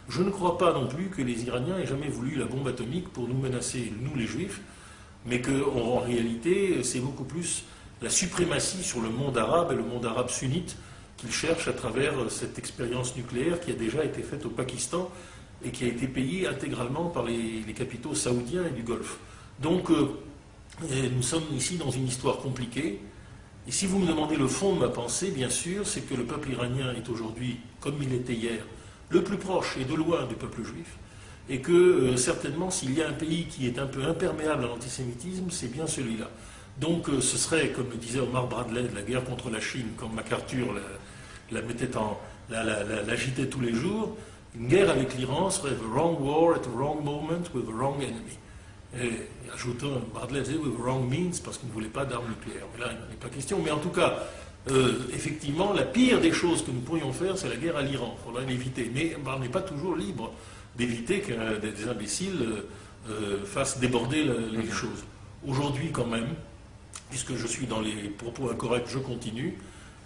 Je ne crois pas non plus que les Iraniens aient jamais voulu la bombe atomique pour nous menacer, nous les Juifs, mais qu'en réalité, c'est beaucoup plus la suprématie sur le monde arabe et le monde arabe sunnite qu'ils cherchent à travers cette expérience nucléaire qui a déjà été faite au Pakistan et qui a été payée intégralement par les capitaux saoudiens et du Golfe. Donc, nous sommes ici dans une histoire compliquée. Et si vous me demandez le fond de ma pensée, bien sûr, c'est que le peuple iranien est aujourd'hui, comme il l'était hier, le plus proche et de loin du peuple juif, et que certainement s'il y a un pays qui est un peu imperméable à l'antisémitisme, c'est bien celui-là. Donc ce serait, comme le disait Omar Bradley, de la guerre contre la Chine, comme MacArthur l'agitait tous les jours, une guerre avec l'Iran serait the wrong war at the wrong moment with the wrong enemy. Et ajoutant, Bradley disait with the wrong means, parce qu'il ne voulait pas d'armes nucléaires. Mais là, il n'en est pas question. Mais en tout cas, effectivement, la pire des choses que nous pourrions faire, c'est la guerre à l'Iran. Il faudrait l'éviter. Mais on n'est pas toujours libre d'éviter que des imbéciles fassent déborder les choses. Aujourd'hui, quand même, puisque je suis dans les propos incorrects, je continue,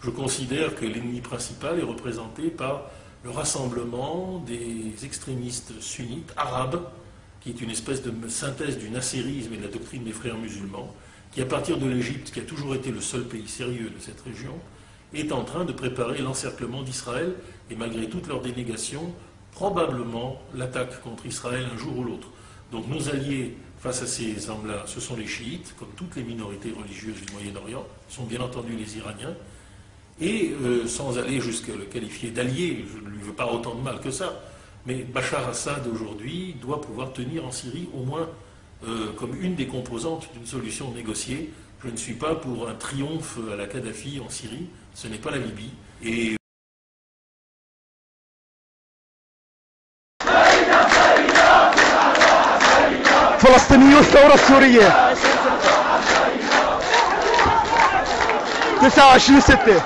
je considère que l'ennemi principal est représenté par le rassemblement des extrémistes sunnites arabes, qui est une espèce de synthèse du nasserisme et de la doctrine des frères musulmans, qui, à partir de l'Égypte, qui a toujours été le seul pays sérieux de cette région, est en train de préparer l'encerclement d'Israël, et malgré toutes leurs dénégations, probablement l'attaque contre Israël un jour ou l'autre. Donc nos alliés face à ces hommes-là, ce sont les chiites, comme toutes les minorités religieuses du Moyen-Orient, sont bien entendu les Iraniens, et sans aller jusqu'à le qualifier d'allié, je ne lui veux pas autant de mal que ça, mais Bachar Assad aujourd'hui doit pouvoir tenir en Syrie au moins comme une des composantes d'une solution négociée. Je ne suis pas pour un triomphe à la Kadhafi en Syrie, ce n'est pas la Libye. Et فلسطينيو الثورة السورية 29/6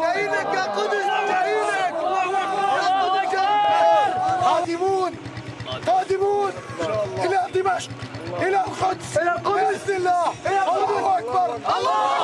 جايينك يا قدس، جايينك قادمون قادمون إلى دمشق، إلى القدس، إلى القدس، بإذن الله. الله أكبر. الله